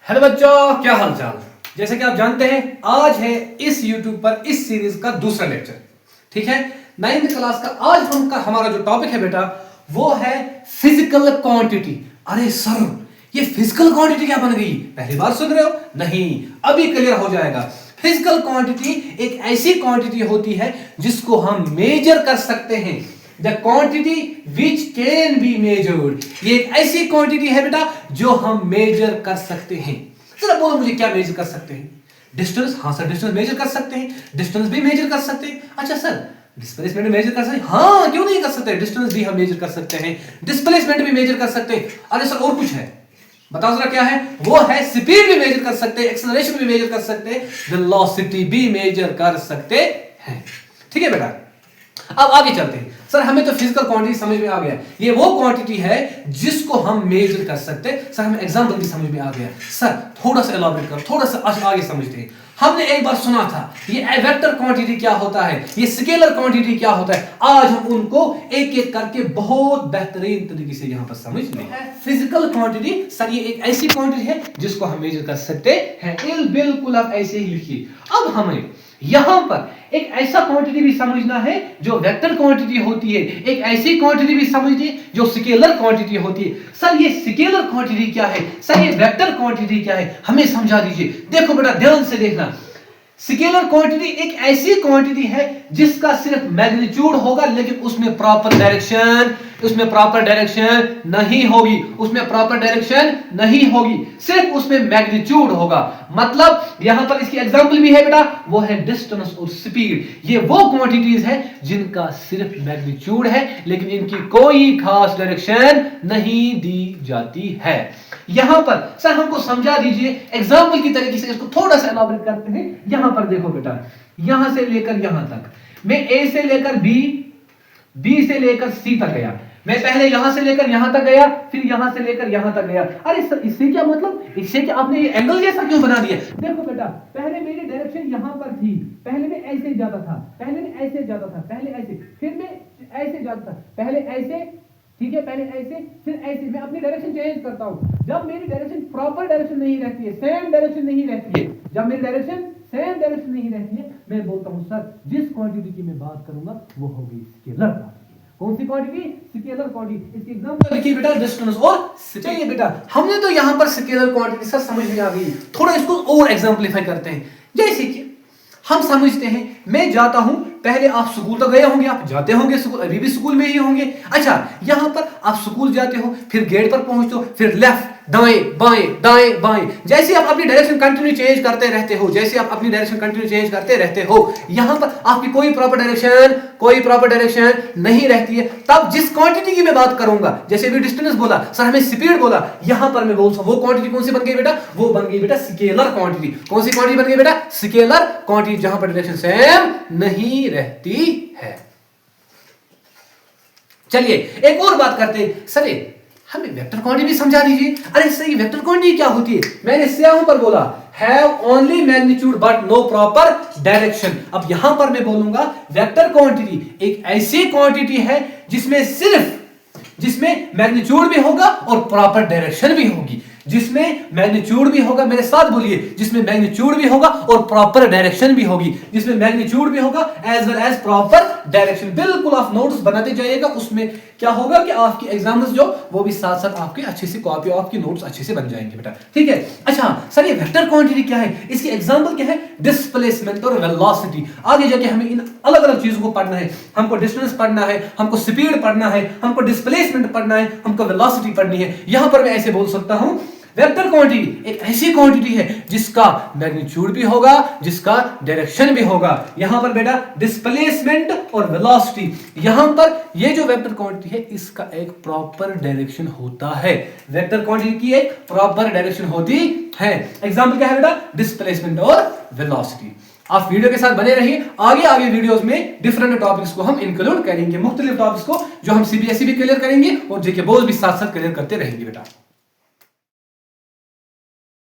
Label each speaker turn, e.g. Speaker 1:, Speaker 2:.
Speaker 1: Hello बच्चों, क्या हाल चाल। जैसे कि आप जानते हैं आज है इस YouTube पर इस सीरीज का दूसरा लेक्चर। ठीक है, 9th क्लास का आज हमारा जो टॉपिक है बेटा वो है फिजिकल क्वांटिटी। अरे सर, ये फिजिकल क्वांटिटी क्या बन गई? पहली बार सुन रहे हो? नहीं, अभी क्लियर हो जाएगा। फिजिकल क्वांटिटी एक ऐसी क्वांटिटी होती है जिसको हम मेजर कर सकते हैं। The quantity which can be measured, ये एक ऐसी क्वांटिटी है बेटा जो हम मेजर कर सकते हैं। जरा बोलो मुझे, क्या मेजर कर सकते हैं? डिस्टेंस? हाँ सर, डिस्टेंस मेजर कर सकते हैं। डिस्टेंस भी मेजर कर सकते हैं। अच्छा सर, डिस्प्लेसमेंट मेजर कर सकते हैं? हाँ, क्यों नहीं कर सकते? डिस्टेंस भी हम मेजर कर सकते हैं, डिस्प्लेसमेंट भी मेजर कर सकते हैं। अरे सर, और कुछ है? बताओ जरा क्या है? वो है स्पीड भी मेजर कर सकते हैं, एक्सेलरेशन भी मेजर कर सकते हैं, वेलोसिटी भी मेजर कर सकते हैं। ठीक है बेटा, अब आगे चलते हैं। सर, हमें तो फिजिकल क्वांटिटी समझ में आ गया, ये वो क्वांटिटी है जिसको हम मेजर कर सकते हैं। सर, हमें एग्जांपल भी समझ में आ गया। सर, थोड़ा सा एलाबोरेट करो, थोड़ा सा आगे समझते हैं। हमने एक बार सुना था ये वेक्टर क्वांटिटी क्या होता है, ये स्केलर क्वांटिटी क्या होता है। आज हम उनको एक एक करके बहुत बेहतरीन तरीके से यहां पर समझ लेंगे। फिजिकल क्वांटिटी सर, ये एक ऐसी क्वांटिटी है जिसको हम मेजर कर सकते हैं। बिल्कुल आप ऐसे ही लिखिए। अब हमें यहां पर एक ऐसा क्वांटिटी भी समझना है जो वेक्टर क्वांटिटी होती है, एक ऐसी क्वांटिटी भी समझिए जो स्केलर क्वांटिटी होती है। सर, ये स्केलर क्वांटिटी क्या है? सर, ये वेक्टर क्वांटिटी क्या है? हमें समझा दीजिए। देखो बेटा, ध्यान से देखना। स्केलर क्वांटिटी एक ऐसी क्वांटिटी है जिसका सिर्फ मैग्नीट्यूड होगा, लेकिन उसमें प्रॉपर डायरेक्शन नहीं होगी। सिर्फ उसमें मैग्नीट्यूड होगा। मतलब यहां पर इसकी एग्जांपल भी है बेटा, वो है डिस्टेंस और स्पीड। ये वो क्वांटिटीज है जिनका सिर्फ मैग्नीट्यूड है, लेकिन इनकी कोई खास डायरेक्शन नहीं दी जाती है। यहां पर सर हमको समझा दीजिए एग्जांपल की तरीके से, इसको थोड़ा सा एलाबोरेट करते हैं। यहां पर देखो बेटा, यहां से लेकर यहां तक मैं ए से लेकर बी से लेकर सी तक गया। मैं पहले यहां से लेकर यहां तक गया, फिर यहां से लेकर यहां तक गया। अरे सर, इससे क्या मतलब? इससे क्या आपने ये एंगल जैसा क्यों बना दिया? देखो बेटा, पहले मेरी डायरेक्शन यहां पर थी, पहले मैं ऐसे जाता था, पहले मैं ऐसे जाता था, पहले ऐसे, फिर मैं ऐसे जाता था, पहले ऐसे, ठीक है, पहले ऐसे, फिर ऐसे। मैं अपनी डायरेक्शन चेंज करता हूं। जब मेरी डायरेक्शन प्रॉपर डायरेक्शन नहीं रहती है, सेम डायरेक्शन नहीं रहती है, जब मेरी डायरेक्शन सेम डायरेक्शन नहीं रहती है, मैं बोलता हूं सर, जिस क्वांटिटी की मैं बात करूंगा वो होगी स्केलर क्वांटिटी। कौन सी क्वांटिटी? Scalar quantity. इसके एग्जांपल लिखिए बेटा, डिस्टेंस और चलिए बेटा, हमने तो यहां पर स्केलर क्वांटिटी सर समझ में आ गई। थोड़ा इसको और एग्जांपलीफाई करते हैं। जैसे कि हम समझते हैं, मैं जाता हूं, पहले आप स्कूल तो गए होंगे, आप जाते होंगे स्कूल, अभी भी स्कूल में ही होंगे। अच्छा, यहां पर आप स्कूल जाते हो, फिर गेट पर पहुंचते हो, फिर लेफ्ट, दाएं बाएं। जैसे आप अपनी डायरेक्शन कंटिन्यू चेंज करते रहते हो, यहां पर आपकी कोई प्रॉपर डायरेक्शन नहीं रहती है। तब जिस क्वांटिटी की मैं बात करूंगा, जैसे भी डिस्टेंस बोला सर, हमें स्पीड बोला, यहां पर मैं बोलूंगा वो क्वांटिटी कौन सी बन गई बेटा? वो बन गई बेटा स्केलर क्वांटिटी। कौन सी क्वांटिटी बन गई बेटा? स्केलर क्वांटिटी, जहां पर डायरेक्शन सेम नहीं रहती है। चलिए एक और बात करते हैं। सर, हमें वेक्टर क्वांटिटी भी समझा दीजिए। अरे सर, ये वेक्टर क्वांटिटी क्या होती है? मैंने स्याहों पर बोला have only magnitude but no proper direction. अब यहां पर मैं बोलूंगा वेक्टर क्वांटिटी एक ऐसी क्वांटिटी है जिसमें मैग्नीट्यूड भी होगा और प्रॉपर डायरेक्शन भी होगी। जिसमें मैग्नीट्यूड भी होगा, मेरे साथ बोलिए, जिसमें मैग्नीट्यूड भी होगा और प्रॉपर डायरेक्शन भी होगी। जिसमें मैग्नीट्यूड भी होगा as well as proper direction. बिल्कुल आप नोट्स बनाते जाइएगा, उसमें क्या होगा कि आपकी एग्जाम्स जो वो भी साथ साथ आपके अच्छे से कॉपी, आपकी नोट्स अच्छे से बन जाएंगे बेटा। ठीक है। अच्छा सर, ये वेक्टर क्वांटिटी क्या है? इसकी एग्जांपल क्या है? डिस्प्लेसमेंट और वेलोसिटी। आगे जाके हमें इन अलग अलग चीजों को पढ़ना है। हमको डिस्टेंस पढ़ना है, हमको स्पीड पढ़ना है, हमको डिस्प्लेसमेंट पढ़ना है, हमको वेलोसिटी पढ़नी है। यहां पर मैं ऐसे बोल सकता हूं, वेक्टर क्वांटिटी एक ऐसी क्वांटिटी है जिसका मैग्नीट्यूड भी होगा, जिसका डायरेक्शन भी होगा। यहां पर बेटा डिस्प्लेसमेंट और वेलोसिटी, यहां पर ये जो वेक्टर क्वांटिटी है इसका एक प्रॉपर डायरेक्शन होता है। वेक्टर क्वांटिटी की एक प्रॉपर डायरेक्शन होती है। एग्जांपल क्या है बेटा? डिस्प्लेसमेंट और वेलोसिटी। आप वीडियो के साथ बने रहिए, आगे वीडियोस में डिफरेंट टॉपिक्स को हम इंक्लूड करेंगे, मुख्तलिफ टॉपिक्स को जो हम सीबीएसई भी क्लियर करेंगे और जेके बोर्ड भी साथ साथ क्लियर करते रहेंगे बेटा।